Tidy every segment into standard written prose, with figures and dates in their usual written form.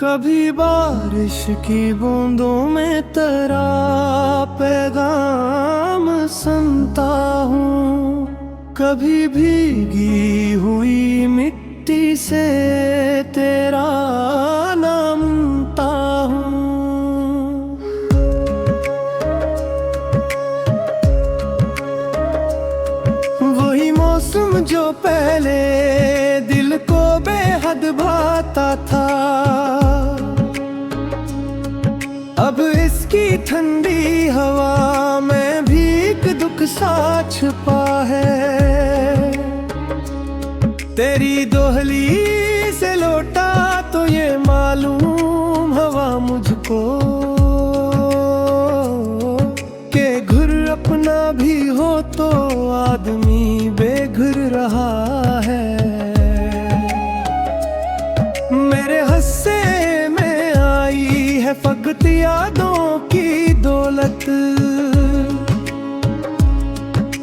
कभी बारिश की बूंदों में तेरा पैगाम सुनता हूँ, कभी भीगी हुई मिट्टी से तेरा नामता हूँ। वही मौसम जो पहले दिल को बेहद भाता था, अब इसकी ठंडी हवा में भी एक दुख सा छुपा है। तेरी दोहली से लौटा तो ये मालूम हवा मुझको के घुर अपना भी हो तो आदमी बेघुर रहा है। मेरे हस्से में आई है फकत यादों की दौलत,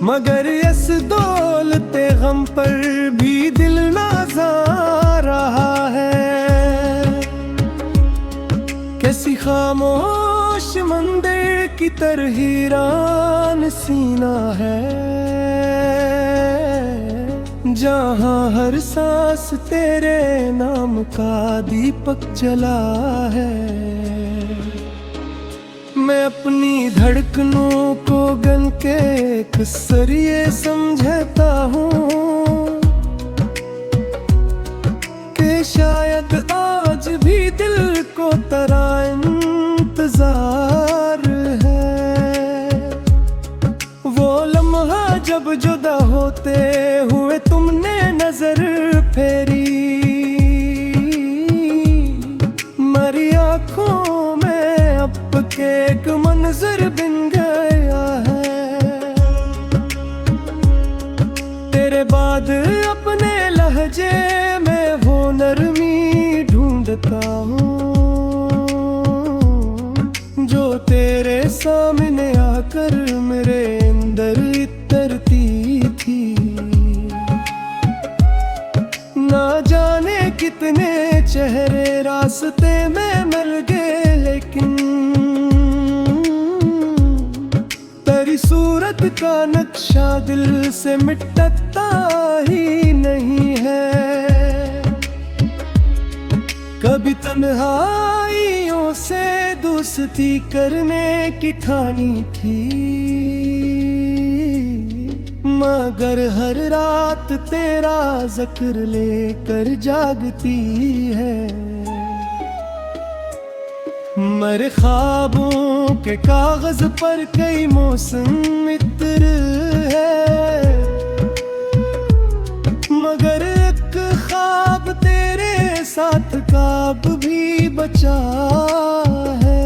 मगर इस दौलते गम पर भी दिल नाज़ा रहा है। कैसी खामोश मंदिर की तरह हीरान सीना है, जहाँ हर सांस तेरे नाम का दीपक जला है। मैं अपनी धड़कनों को गन के एक सरिये समझता हूँ कि शायद आज भी दिल को तेरा इंतजार है। वो लम्हा जब जुदा होते हुए तुमने नजर फेरी, मरी आँखों में अब के एक मंजर बिन गया है। तेरे बाद अपने लहजे में वो नरमी ढूंढता हूँ जो तेरे सामने आकर मेरे अंदर इतरती थी। ना जाने कितने चेहरे रास्ते में मिल गए, लेकिन तेरी सूरत का नक्शा दिल से मिटता ही नहीं है। कभी तन्हाइयों से दोस्ती करने की ठानी थी, मगर हर रात तेरा जिक्र लेकर जागती है। मेरे ख्वाबों के कागज पर कई मौसम इत्र है, मगर एक ख्वाब तेरे साथ काब भी बचा है।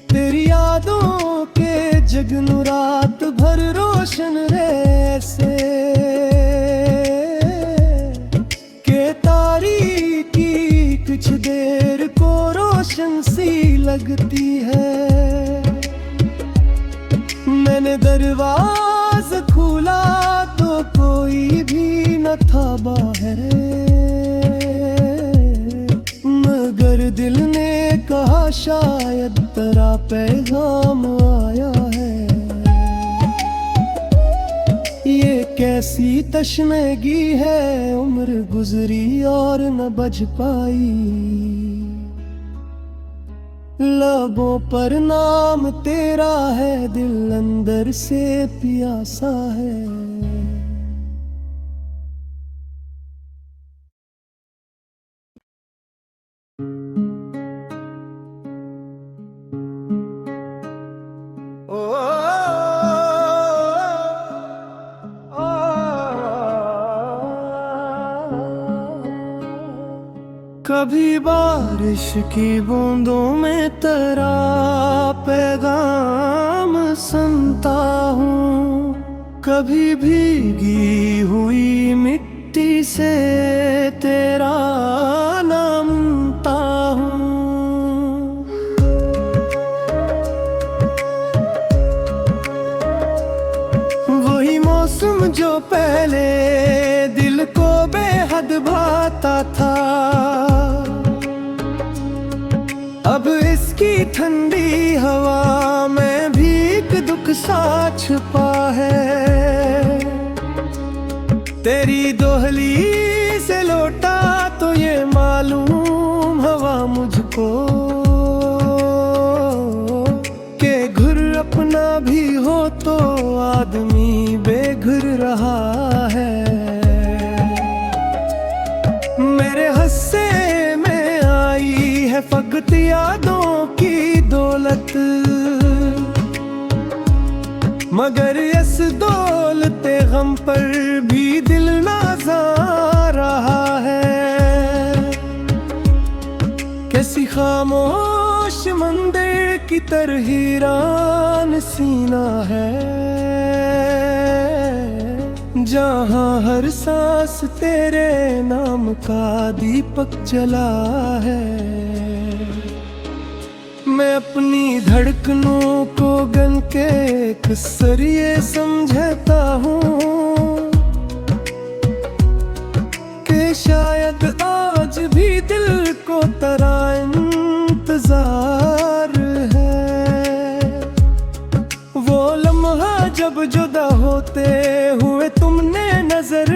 तेरी यादों के जगनू रात भर रोशन रहसे के तारीकी कुछ देर को रोशन सी लगती है। मैंने दरवाज़ा खोला तो कोई भी न था बाहर, मगर दिल ने कहा शायद तेरा पैगाम आया है। ये कैसी तशनगी है, उम्र गुजरी और न बज पाई। लबों पर नाम तेरा है, दिल अंदर से प्यासा है। कभी बारिश की बूंदों में तेरा पैगाम सुनता हूँ, कभी भीगी हुई मिट्टी से तेरा नामता हूँ। वही मौसम जो पहले दिल को बेहद भाता था, सा छुपा है। तेरी दोहली से लौटा तो ये मालूम हवा मुझको के घुर अपना भी हो तो आदमी बेघुर रहा है। मेरे हस्से में आई है फकत यादों की दौलत, मगर इस दौलते गम पर भी दिल नाज़ा रहा है। कैसी खामोश मंदिर की तरह हीरान सीना है, जहाँ हर सांस तेरे नाम का दीपक जला है। मैं अपनी धड़कनों को गन के एक सरिये समझता हूँ कि शायद आज भी दिल को तेरा इंतजार है। वो लम्हा जब जुदा होते हुए तुमने नजर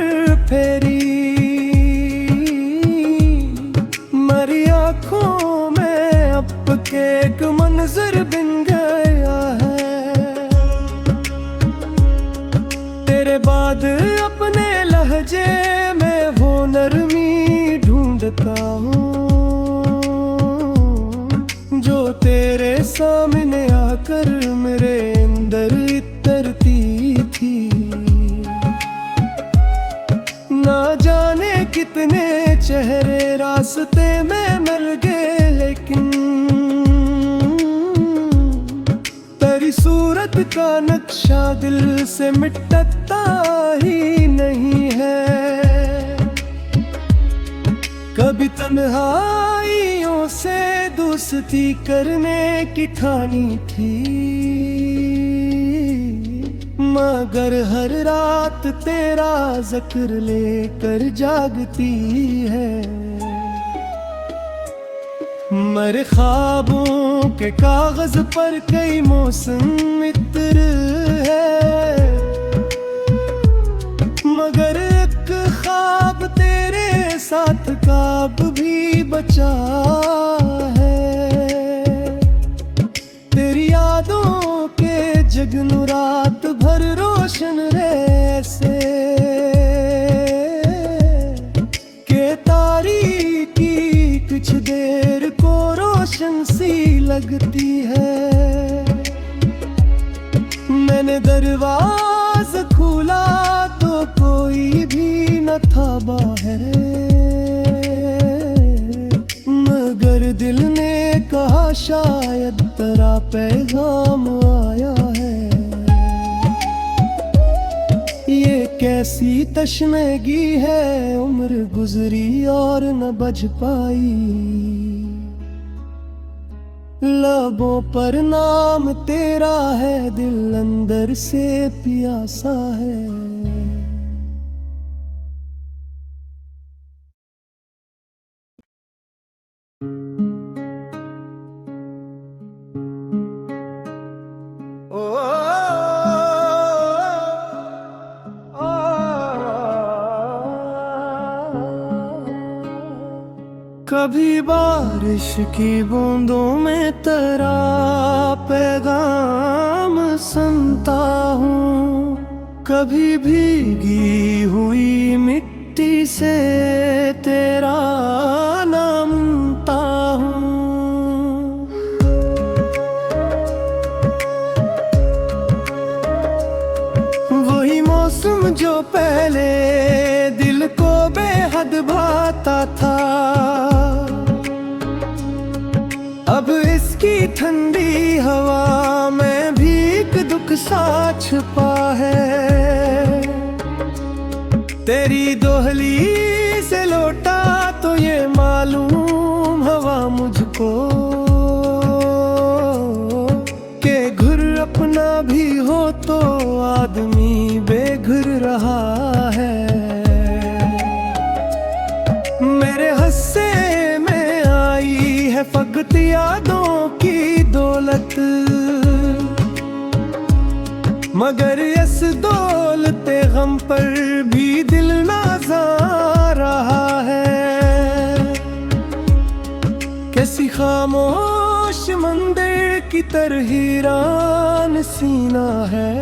फेरी, मरी आँखों में अब के एक मंजर बिन गया है। तेरे बाद अपने लहजे में वो नरमी ढूंढता हूँ जो तेरे सामने आकर मेरे अंदर इतरती थी। ना जाने कितने चेहरे रास्ते में मिल गए, लेकिन तेरी सूरत का नक्शा दिल से मिटता ही नहीं है। कभी तन्हाइयों से दोस्ती करने की ठानी थी, मगर हर रात तेरा जिक्र लेकर जागती है। मेरे ख्वाबों के कागज पर कई मौसम इत्र है, मगर एक ख्वाब तेरे साथ काब भी बचा है। तेरी यादों के जगनू रात भर रोशन रहसे के तारीकी कुछ देर को रोशन सी लगती है। मैंने दरवाज़ा खोला तो कोई भी न था बाहर, मगर दिल ने कहा शायद तेरा पैगाम आया है। ये कैसी तशनगी है, उम्र गुजरी और न बज पाई। लबों पर नाम तेरा है, दिल अंदर से प्यासा है। कभी बारिश की बूंदों में तेरा पैगाम सुनता हूँ, कभी भीगी हुई मिट्टी से तेरा नामता हूँ। वही मौसम जो पहले दिल को बेहद भाता था, अब इसकी ठंडी हवा में भी एक दुख सा छुपा है। तेरी दोहली से लौटा तो ये मालूम हवा मुझको के घुर अपना भी हो तो आदमी बेघुर रहा है। मेरे हस्से में आई है फकत यादों की दौलत, मगर इस दौलते गम पर भी दिल नाज़ा रहा है। कैसी खामोश मंदिर की तरह वीरान सीना है,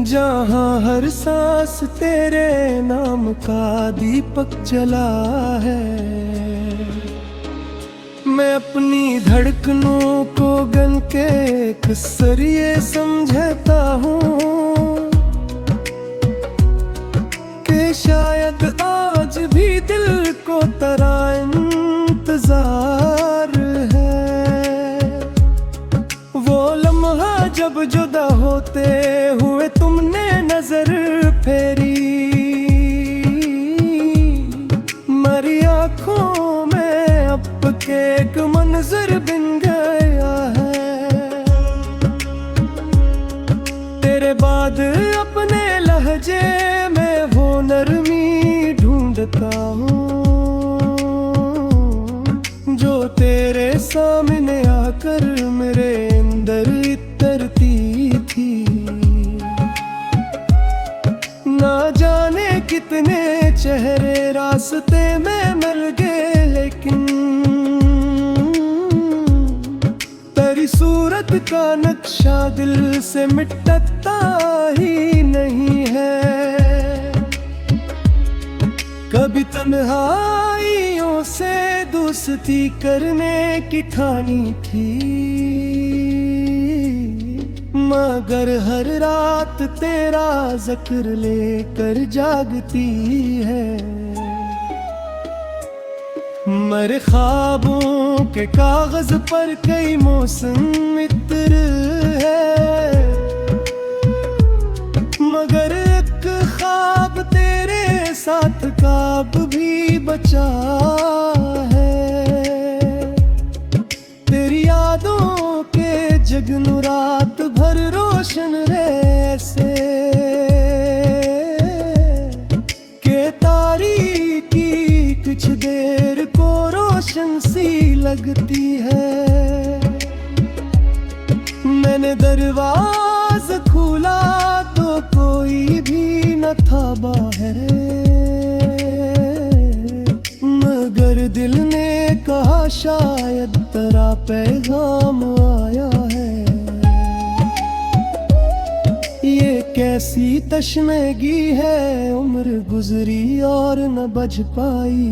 जहाँ हर सांस तेरे नाम का दीपक जला है। मैं अपनी धड़कनों को गन के कसरिए समझता हूँ कि शायद आज भी दिल को तेरा इंतजार है। वो लम्हा जब जुदा होते हुए तुमने नजर फेरी, मरी आँखों में अब के एक मंजर बिन गया है। तेरे बाद अपने लहजे में वो नरमी ढूंढता हूँ जो तेरे सामने आकर मेरे अंदर इतरती थी। ना जाने कितने चेहरे रास्ते में मिल गए, लेकिन तेरी सूरत का नक्शा दिल से मिटता ही नहीं है। कभी तन्हाइयों से दोस्ती करने की ठानी थी, मगर हर रात तेरा जिक्र लेकर जागती है। मेरे ख्वाबों के कागज पर कई मौसम इत्र है, मगर एक ख्वाब तेरे साथ काब भी बचा है। तेरी यादों के जगनू रात भर रोशन रहसे के तारीकी कुछ देर को रोशन सी लगती है। मैंने दरवाज़ा खोला तो कोई भी न था बाहर, मगर दिल ने कहा शायद तेरा पैगाम आया है। ये कैसी तशनगी है, उम्र गुजरी और न बज पाई।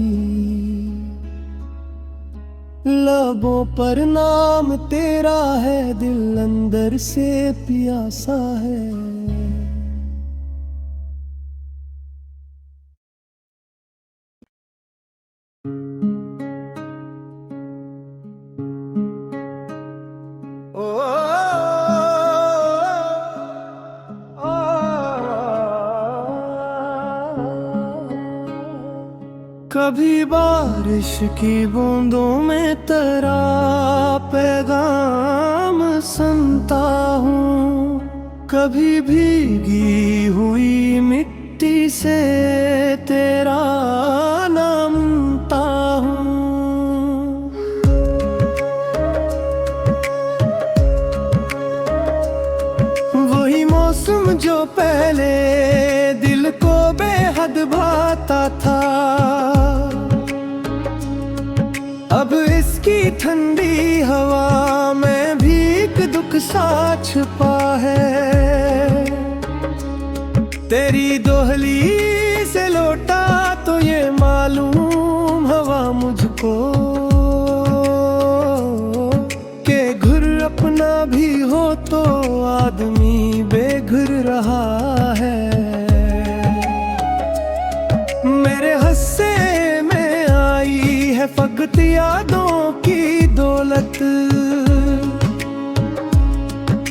लबों पर नाम तेरा है, दिल अंदर से प्यासा है। कभी बारिश की बूंदों में तेरा पैगाम सुनता हूँ, कभी भीगी हुई मिट्टी से तेरा नाम ता हूँ। वही मौसम जो पहले दिल को बेहद भाता था, अब इसकी ठंडी हवा में भी एक दुख सा छुपा है। तेरी दोहली से लौटा तो ये मालूम हवा मुझको के घर अपना भी हो तो आदमी बेघर रहा है। मेरे हस्से में आई है फकत यादों की दौलत,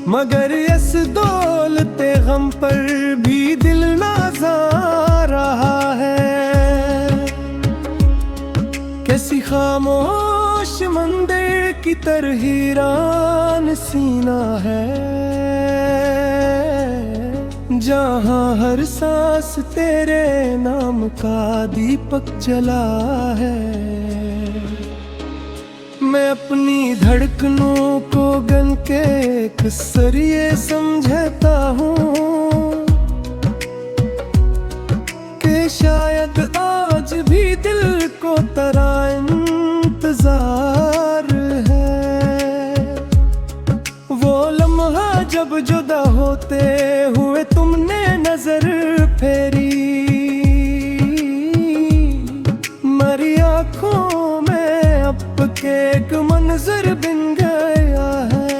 मगर इस दौलते गम पर भी दिल नाज़ा रहा है। कैसी खामोश मंदिर की तरह वीरान सीना है, जहाँ हर सांस तेरे नाम का दीपक जला है। मैं अपनी धड़कनों को गन के एक सरिये समझता हूँ कि शायद आज भी दिल को तेरा इंतजार है। वो लम्हा जब जुदा होते हुए तुमने नजर फेरी, मरी आँखों में अब के एक मंजर बिन गया है।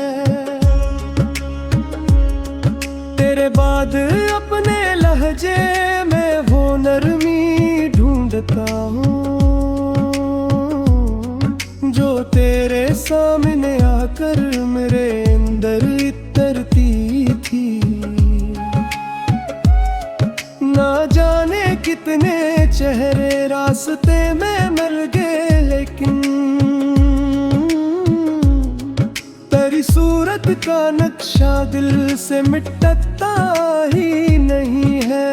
तेरे बाद अपने लहजे में वो नरमी ढूंढता हूँ जो तेरे सामने आकर मेरे अंदर इतरती थी। ना जाने कितने चेहरे रास्ते में मिल गए, लेकिन तेरी सूरत का नक्शा दिल से मिटता ही नहीं है।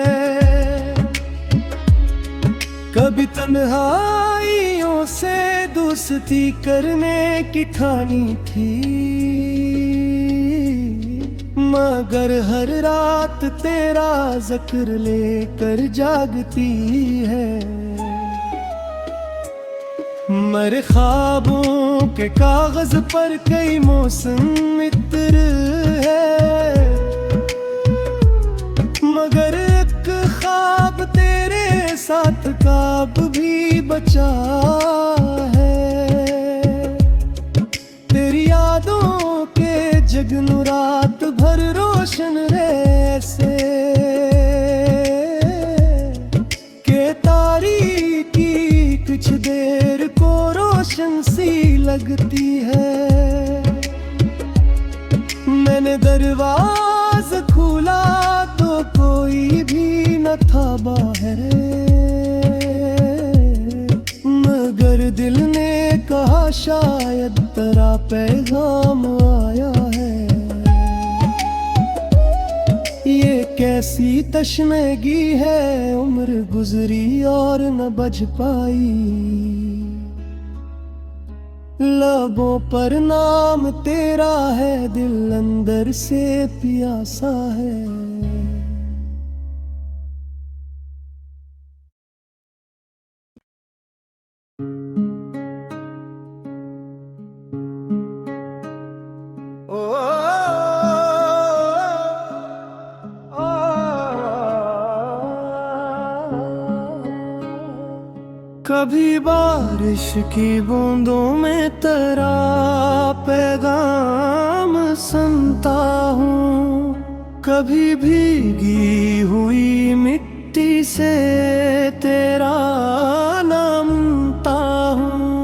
कभी तन्हाइयों से दोस्ती करने की ठानी थी, मगर हर रात तेरा जिक्र लेकर जागती है। मेरे ख्वाबों के कागज पर कई मौसम इत्र है, मगर एक ख्वाब तेरे साथ काब भी बचा है। तेरी यादों के जगनू रात भर रोशन रहसे के तारीकी कुछ देर को रोशन सी लगती है। मैंने दरवाज़ा खोला तो कोई भी न था बाहर, मगर दिल ने कहा शायद तेरा पैगाम आया है। ये कैसी तशनगी है, उम्र गुजरी और न बज पाई। लबों पर नाम तेरा है, दिल अंदर से प्यासा है। कभी बारिश की बूंदों में तेरा पैगाम सुनता हूँ, कभी भीगी हुई मिट्टी से तेरा नामता हूँ।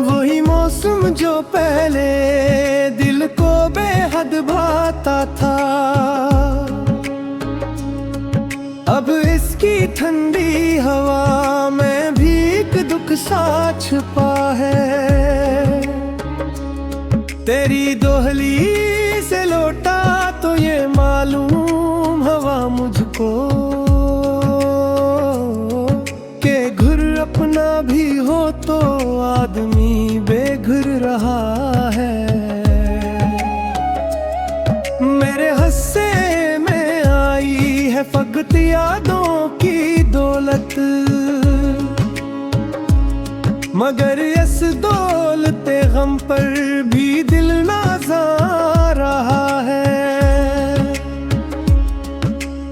वही मौसम जो पहले दिल को बेहद भाता था, अब इसकी ठंडी हवा में भी एक दुख सा छुपा है। तेरी दोहली से लौटा तो ये मालूम हवा मुझको के घुर अपना भी हो तो आदमी बेघुर रहा है। मेरे हस्से में आई है फकत यादों की दौलत, मगर इस दौलते गम पर भी दिल नाज़ा रहा है।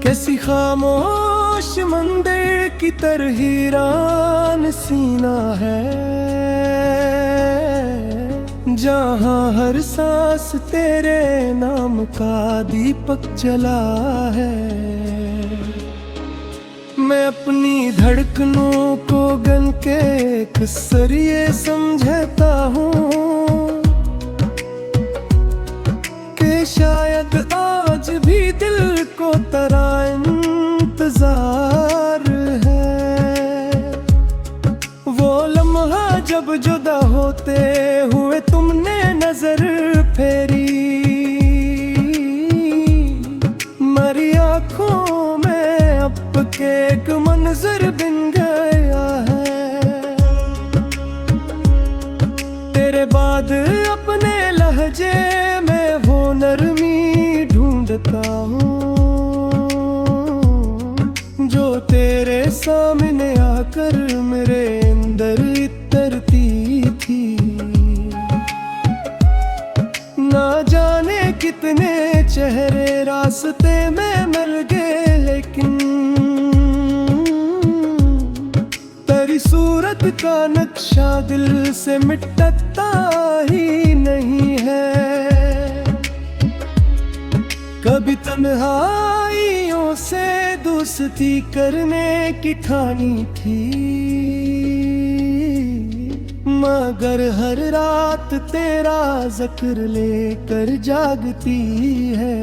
कैसी खामोश मंदिर की तरह हीरान सीना है, जहाँ हर सांस तेरे नाम का दीपक जला है। मैं अपनी धड़कनों को गन के एक सरिये समझता हूँ कि शायद आज भी दिल को तेरा इंतजार है। वो लम्हा जब जुदा होते हुए तुमने नजर फेरी, मरी आँखों में अब के एक तेरे सामने आकर मेरे अंदर इतरती थी। ना जाने कितने चेहरे रास्ते में मिल गए, लेकिन तेरी सूरत का नक्शा दिल से मिटता ही नहीं है। कभी तन्हाइयों से दोस्ती करने की ठानी थी, मगर हर रात तेरा जिक्र लेकर जागती है।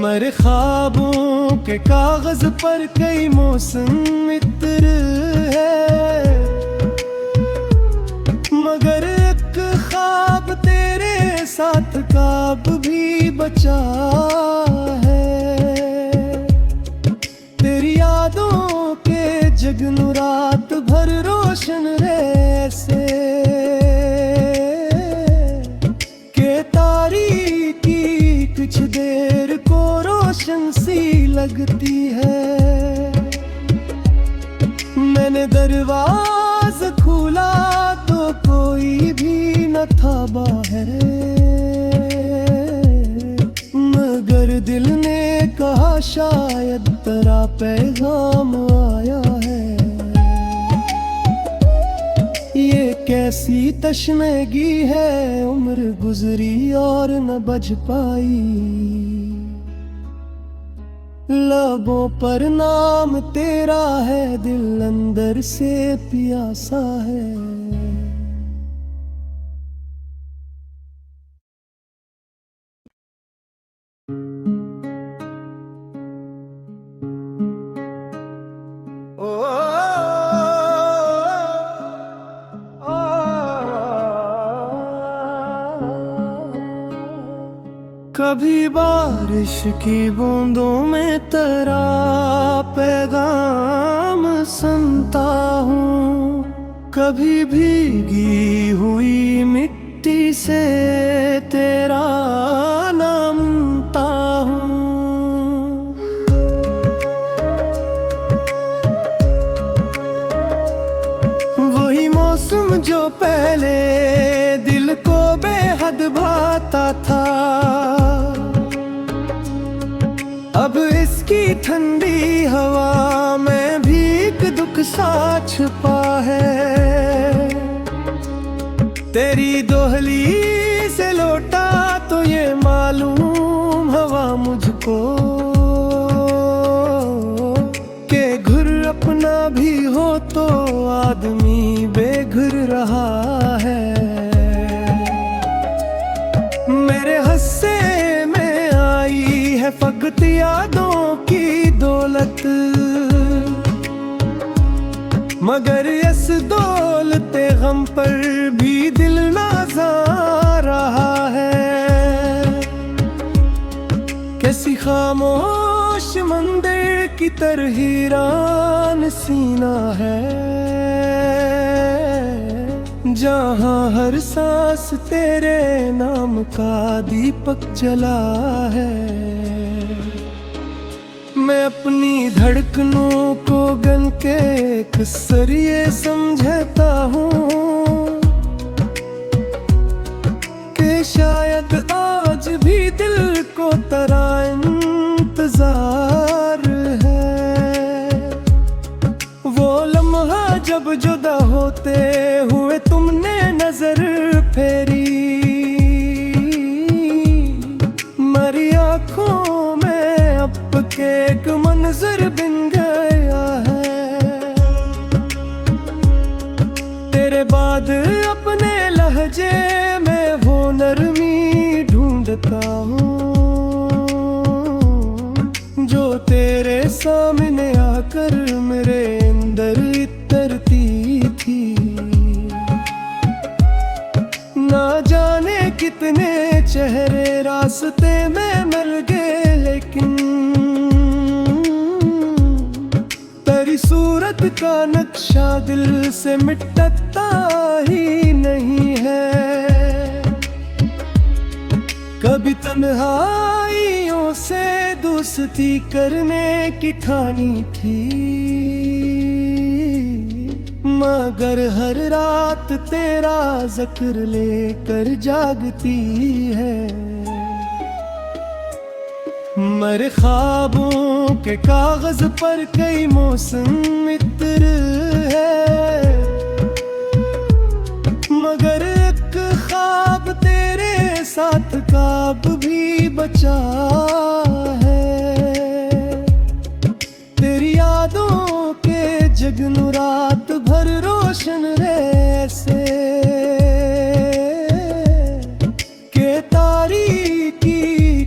मेरे ख्वाबों के कागज पर कई मौसम इत्र है, मगर एक ख्वाब तेरे साथ काब भी बचा है। तेरी यादों के जगनू रात भर रोशन रहसे के तारीकी कुछ देर को रोशन सी लगती है। मैंने दरवाज़ा खोला तो कोई भी न था बाहर, मगर दिल ने कहा शायद तेरा पैगाम आया है। ये कैसी तशनगी है, उम्र गुजरी और न बज पाई। लबों पर नाम तेरा है, दिल अंदर से प्यासा है। कभी बारिश की बूंदों में तेरा पैगाम सुनता हूँ, कभी भीगी हुई मिट्टी से तेरा नाम ता हूँ। वही मौसम जो पहले दिल को बेहद भाता था, अब इसकी ठंडी हवा में भी एक दुख सा छुपा है। तेरी दोहली से लौटा तो ये मालूम हवा मुझको के घुर अपना भी हो तो आदमी बेघुर रहा है। मेरे हस्से में आई है फकत यादों की दौलत, मगर इस दौलते गम पर भी दिल नाज़ा रहा है। कैसी खामोश मंदिर की तरह हीरान सीना है, जहाँ हर सांस तेरे नाम का दीपक जला है। मैं अपनी धड़कनों को गन के एक सरिये समझता हूँ कि शायद आज भी दिल को तेरा इंतजार है। वो लम्हा जब जुदा होते हुए तुमने नजर फेरी, मरी आँखों में अब के एक मंजर बिन गया है। तेरे बाद अपने लहजे में वो नरमी ढूंढता हूँ जो तेरे सामने आकर मेरे अंदर इतरती थी। ना जाने कितने चेहरे रास्ते में मिल गए, लेकिन तेरी सूरत का नक्शा दिल से मिटता ही नहीं है। कभी तन्हाइयों दिलों से दोस्ती करने की ठानी थी, मगर हर रात तेरा जिक्र लेकर जागती है। मेरे ख्वाबों के कागज पर कई मौसम मित्र है, मगर एक ख्वाब तेरे साथ काब भी बचा है। तेरी यादों के जगनू रात भर रोशन रहसे के तारीकी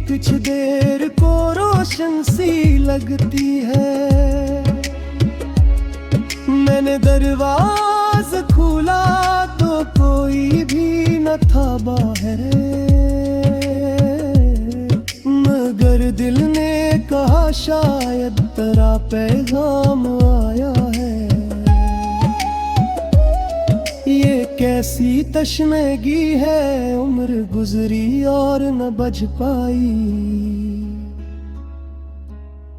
कुछ देर को रोशन सी लगती है। मैंने दरवाज़ा खोला तो कोई भी न था बाहर, मगर दिल ने कहा शायद तेरा पैगाम आया है। ये कैसी तशनगी है, उम्र गुजरी और न बज पाई,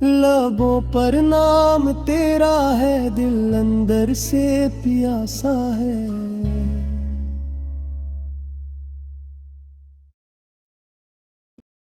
लबों पर नाम तेरा है, दिल अंदर से प्यासा है।